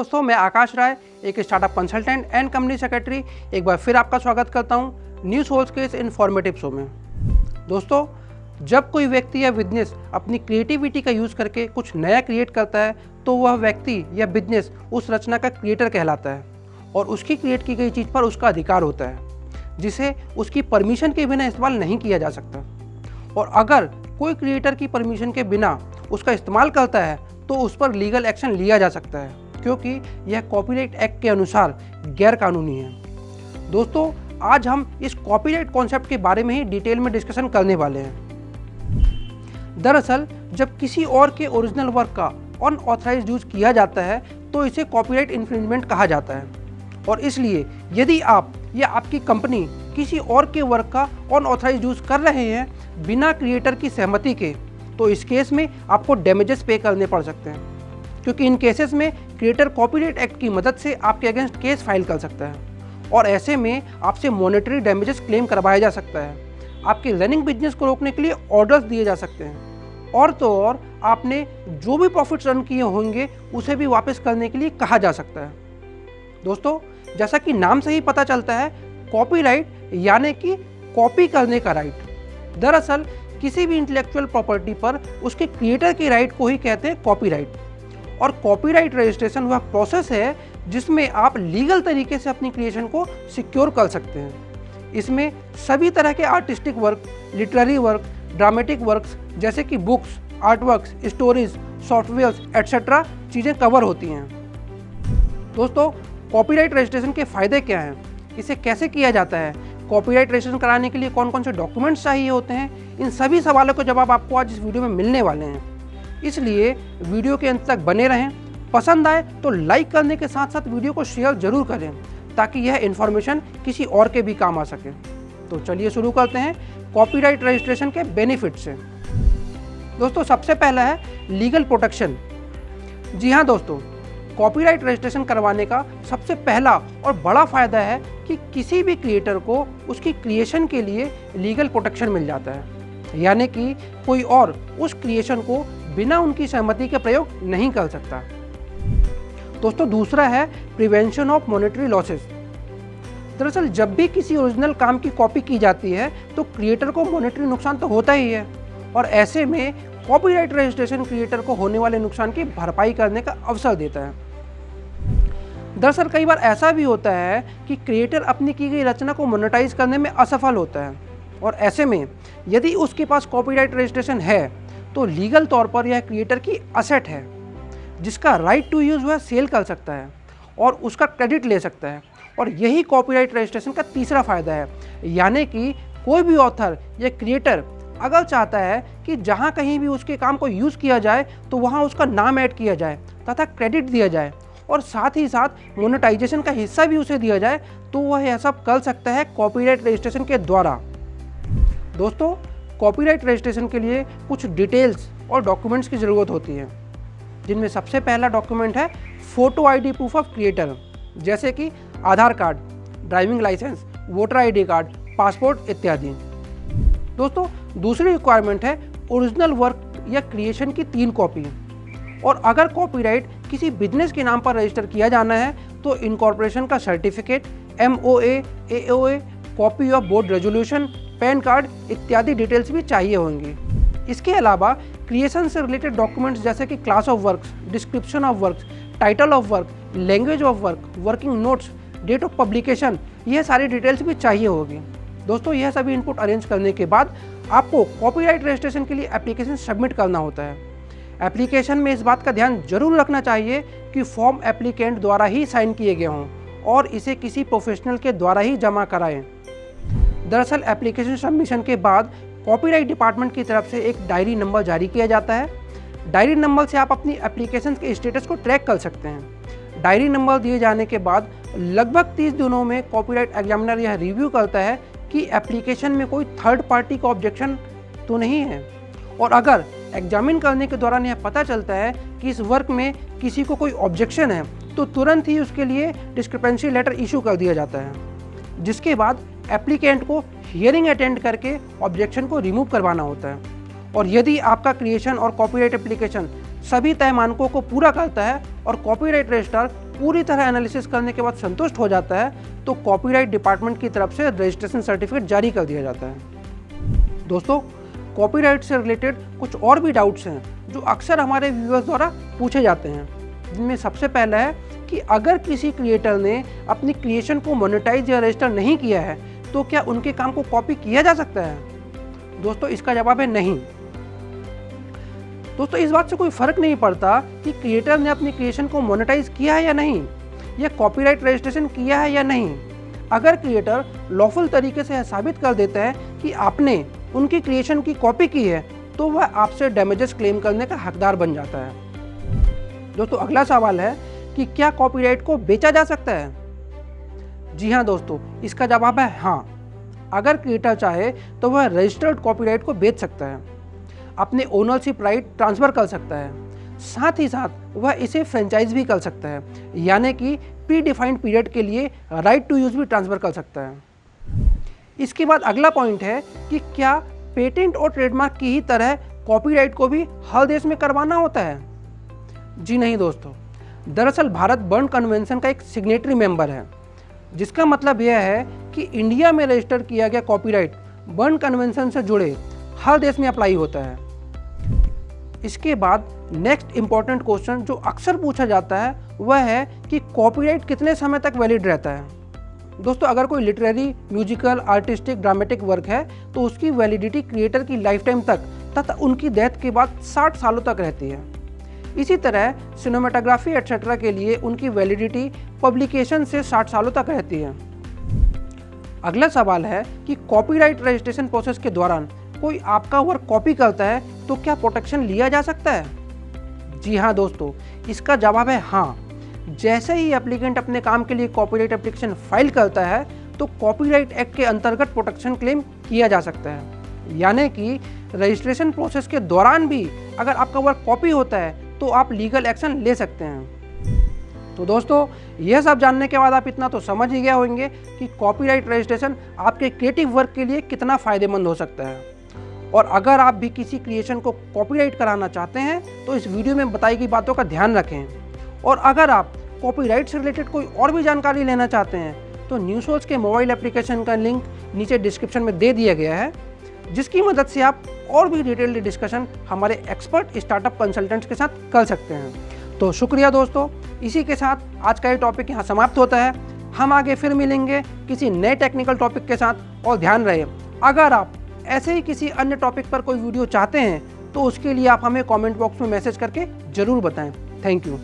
दोस्तों, मैं आकाश राय, एक startup consultant and company secretary, एक बार फिर आपका स्वागत करता हूं न्यूज़ होल्स के इस इन्फॉर्मेटिव शो में। दोस्तों, जब कोई व्यक्ति या बिजनेस अपनी क्रिएटिविटी का यूज़ करके कुछ नया क्रिएट करता है तो वह व्यक्ति या बिजनेस उस रचना का क्रिएटर कहलाता है और उसकी क्रिएट की गई चीज़ पर उसका अधिकार होता है, जिसे उसकी परमिशन के बिना इस्तेमाल नहीं किया जा सकता। और अगर कोई क्रिएटर की परमिशन के बिना उसका इस्तेमाल करता है तो उस पर लीगल एक्शन लिया जा सकता है, क्योंकि यह कॉपीराइट एक्ट के अनुसार गैर कानूनी है। दोस्तों, आज हम इस कॉपीराइट कॉन्सेप्ट के बारे में ही डिटेल में डिस्कशन करने वाले हैं। दरअसल जब किसी और के ओरिजिनल वर्क का अनऑथराइज्ड यूज किया जाता है तो इसे कॉपीराइट इन्फ्रिंजमेंट कहा जाता है, और इसलिए यदि आप या आपकी कंपनी किसी और के वर्क का अनऑथराइज्ड यूज कर रहे हैं बिना क्रिएटर की सहमति के, तो इस केस में आपको डैमेजेस पे करने पड़ सकते हैं, क्योंकि इन केसेस में क्रिएटर कॉपीराइट एक्ट की मदद से आपके अगेंस्ट केस फाइल कर सकता है और ऐसे में आपसे मॉनेटरी डैमेजेस क्लेम करवाया जा सकता है। आपके रनिंग बिजनेस को रोकने के लिए ऑर्डर्स दिए जा सकते हैं, और तो और आपने जो भी प्रॉफिट्स रन किए होंगे उसे भी वापस करने के लिए कहा जा सकता है। दोस्तों, जैसा कि नाम से ही पता चलता है, कॉपीराइट यानी कि कॉपी करने का राइट। दरअसल किसी भी इंटेलेक्चुअल प्रॉपर्टी पर उसके क्रिएटर के राइट को ही कहते हैं कॉपीराइट। और कॉपीराइट रजिस्ट्रेशन वह प्रोसेस है जिसमें आप लीगल तरीके से अपनी क्रिएशन को सिक्योर कर सकते हैं। इसमें सभी तरह के artistic work, literary work, dramatic works जैसे कि books, artworks, stories, softwares etcetera चीज़ें कवर होती हैं। दोस्तों, कॉपीराइट रजिस्ट्रेशन के फ़ायदे क्या हैं, इसे कैसे किया जाता है, कॉपीराइट रजिस्ट्रेशन कराने के लिए कौन कौन से डॉक्यूमेंट्स चाहिए होते हैं, इन सभी सवालों के जवाब आपको आज इस वीडियो में मिलने वाले हैं। इसलिए वीडियो के अंत तक बने रहें। पसंद आए तो लाइक करने के साथ साथ वीडियो को शेयर जरूर करें ताकि यह इन्फॉर्मेशन किसी और के भी काम आ सके। तो चलिए शुरू करते हैं कॉपीराइट रजिस्ट्रेशन के बेनिफिट से। दोस्तों, सबसे पहला है लीगल प्रोटेक्शन। जी हाँ दोस्तों, कॉपीराइट रजिस्ट्रेशन करवाने का सबसे पहला और बड़ा फायदा है कि किसी भी क्रिएटर को उसकी क्रिएशन के लिए लीगल प्रोटेक्शन मिल जाता है, यानी कि कोई और उस क्रिएशन को बिना उनकी सहमति के प्रयोग नहीं कर सकता। दोस्तों, दूसरा है प्रिवेंशन ऑफ मॉनेटरी लॉसेस। दरअसल जब भी किसी ओरिजिनल काम की कॉपी की जाती है तो क्रिएटर को मॉनेटरी नुकसान तो होता ही है, और ऐसे में कॉपीराइट रजिस्ट्रेशन क्रिएटर को होने वाले नुकसान की भरपाई करने का अवसर देता है। दरअसल कई बार ऐसा भी होता है कि क्रिएटर अपनी की गई रचना को मोनेटाइज करने में असफल होता है, और ऐसे में यदि उसके पास कॉपीराइट रजिस्ट्रेशन है तो लीगल तौर पर यह क्रिएटर की असेट है जिसका राइट टू यूज़ वह सेल कर सकता है और उसका क्रेडिट ले सकता है। और यही कॉपीराइट रजिस्ट्रेशन का तीसरा फायदा है, यानी कि कोई भी ऑथर या क्रिएटर अगर चाहता है कि जहाँ कहीं भी उसके काम को यूज़ किया जाए तो वहाँ उसका नाम ऐड किया जाए तथा क्रेडिट दिया जाए और साथ ही साथ मोनेटाइजेशन का हिस्सा भी उसे दिया जाए, तो वह यह सब कर सकता है कॉपीराइट रजिस्ट्रेशन के द्वारा। दोस्तों, कॉपीराइट रजिस्ट्रेशन के लिए कुछ डिटेल्स और डॉक्यूमेंट्स की ज़रूरत होती है, जिनमें सबसे पहला डॉक्यूमेंट है photo ID proof of creator, जैसे कि Aadhaar card, driving licence, voter ID card, passport इत्यादि। दोस्तों, दूसरी रिक्वायरमेंट है ओरिजिनल वर्क या क्रिएशन की 3 कॉपी, और अगर कॉपीराइट किसी बिजनेस के नाम पर रजिस्टर किया जाना है तो इनकॉर्पोरेशन का certificate, MOA, AOA, copy of board resolution, pan card इत्यादि डिटेल्स भी चाहिए होंगी। इसके अलावा क्रिएशन से रिलेटेड डॉक्यूमेंट्स जैसे कि class of works, description of works, title of work, language of work, working notes, date of publication, यह सारी डिटेल्स भी चाहिए होगी। दोस्तों, यह सभी इनपुट अरेंज करने के बाद आपको कॉपीराइट रजिस्ट्रेशन के लिए एप्लीकेशन सबमिट करना होता है। एप्लीकेशन में इस बात का ध्यान जरूर रखना चाहिए कि फॉर्म एप्लीकेंट द्वारा ही साइन किए गए हों और इसे किसी प्रोफेशनल के द्वारा ही जमा कराएं। दरअसल एप्लीकेशन सबमिशन के बाद कॉपीराइट डिपार्टमेंट की तरफ से एक डायरी नंबर जारी किया जाता है। डायरी नंबर से आप अपनी एप्लीकेशन के स्टेटस को ट्रैक कर सकते हैं। डायरी नंबर दिए जाने के बाद लगभग 30 दिनों में कॉपीराइट एग्जामिनर यह रिव्यू करता है कि एप्लीकेशन में कोई थर्ड पार्टी का ऑब्जेक्शन तो नहीं है, और अगर एग्जामिन करने के दौरान यह पता चलता है कि इस वर्क में किसी को कोई ऑब्जेक्शन है तो तुरंत ही उसके लिए डिस्क्रिपेंसी लेटर इशू कर दिया जाता है, जिसके बाद एप्लीकेंट को हियरिंग अटेंड करके ऑब्जेक्शन को रिमूव करवाना होता है। और यदि आपका क्रिएशन और कॉपीराइट एप्लीकेशन सभी तय मानकों को पूरा करता है और कॉपीराइट रजिस्ट्रार पूरी तरह एनालिसिस करने के बाद संतुष्ट हो जाता है तो कॉपीराइट डिपार्टमेंट की तरफ से रजिस्ट्रेशन सर्टिफिकेट जारी कर दिया जाता है। दोस्तों, कॉपीराइट से रिलेटेड कुछ और भी डाउट्स हैं जो अक्सर हमारे व्यूअर्स द्वारा पूछे जाते हैं, जिनमें सबसे पहला है कि अगर किसी क्रिएटर ने अपनी क्रिएशन को मोनेटाइज या रजिस्टर नहीं किया है तो क्या उनके काम को कॉपी किया जा सकता है? दोस्तों, इसका जवाब है नहीं। दोस्तों, इस बात से कोई फर्क नहीं पड़ता कि क्रिएटर ने अपनी क्रिएशन को मोनेटाइज किया है या नहीं, या कॉपीराइट रजिस्ट्रेशन किया है या नहीं। अगर क्रिएटर लॉफुल तरीके से साबित कर देता है कि आपने उनकी क्रिएशन की कॉपी की है तो वह आपसे डैमेजेस क्लेम करने का हकदार बन जाता है। दोस्तों, अगला सवाल है कि क्या कॉपीराइट को बेचा जा सकता है? जी हाँ दोस्तों, इसका जवाब है हाँ। अगर क्रिएटर चाहे तो वह रजिस्टर्ड कॉपीराइट को बेच सकता है, अपने ओनरशिप राइट ट्रांसफ़र कर सकता है, साथ ही साथ वह इसे फ्रेंचाइज भी कर सकता है, यानी कि प्री डिफाइंड पीरियड के लिए राइट टू यूज़ भी ट्रांसफ़र कर सकता है। इसके बाद अगला पॉइंट है कि क्या पेटेंट और ट्रेडमार्क की ही तरह कॉपीराइट को भी हर देश में करवाना होता है? जी नहीं दोस्तों, दरअसल भारत बर्न कन्वेंशन का एक सिग्नेटरी मेंबर है, जिसका मतलब यह है कि इंडिया में रजिस्टर किया गया कॉपीराइट बर्न कन्वेंशन से जुड़े हर देश में अप्लाई होता है। इसके बाद नेक्स्ट इंपॉर्टेंट क्वेश्चन जो अक्सर पूछा जाता है वह है कि कॉपीराइट कितने समय तक वैलिड रहता है। दोस्तों, अगर कोई literary, musical, artistic, dramatic work है तो उसकी वैलिडिटी क्रिएटर की लाइफ टाइम तक तथा उनकी डेथ के बाद 60 सालों तक रहती है। इसी तरह सिनेमेटोग्राफी एट्सेट्रा के लिए उनकी वैलिडिटी पब्लिकेशन से 60 सालों तक रहती है। अगला सवाल है कि कॉपीराइट रजिस्ट्रेशन प्रोसेस के दौरान कोई आपका वर्क कॉपी करता है तो क्या प्रोटेक्शन लिया जा सकता है? जी हाँ दोस्तों, इसका जवाब है हाँ। जैसे ही एप्लीकेंट अपने काम के लिए कॉपीराइट एप्लीकेशन फाइल करता है तो कॉपीराइट एक्ट के अंतर्गत प्रोटेक्शन क्लेम किया जा सकता है, यानी कि रजिस्ट्रेशन प्रोसेस के दौरान भी अगर आपका वर्क कॉपी होता है तो आप लीगल एक्शन ले सकते हैं। तो दोस्तों, यह सब जानने के बाद आप इतना तो समझ ही गए होंगे कि कॉपीराइट रजिस्ट्रेशन आपके क्रिएटिव वर्क के लिए कितना फ़ायदेमंद हो सकता है। और अगर आप भी किसी क्रिएशन को कॉपीराइट कराना चाहते हैं तो इस वीडियो में बताई गई बातों का ध्यान रखें। और अगर आप कॉपीराइट से रिलेटेड कोई और भी जानकारी लेना चाहते हैं तो न्यूज़सोर्स के मोबाइल एप्लीकेशन का लिंक नीचे डिस्क्रिप्शन में दे दिया गया है, जिसकी मदद से आप और भी डिटेल्ड डिस्कशन हमारे एक्सपर्ट स्टार्टअप कंसल्टेंट्स के साथ कर सकते हैं। तो शुक्रिया दोस्तों, इसी के साथ आज का ये टॉपिक यहाँ समाप्त होता है। हम आगे फिर मिलेंगे किसी नए टेक्निकल टॉपिक के साथ। और ध्यान रहे, अगर आप ऐसे ही किसी अन्य टॉपिक पर कोई वीडियो चाहते हैं तो उसके लिए आप हमें कमेंट बॉक्स में मैसेज करके ज़रूर बताएं। Thank you.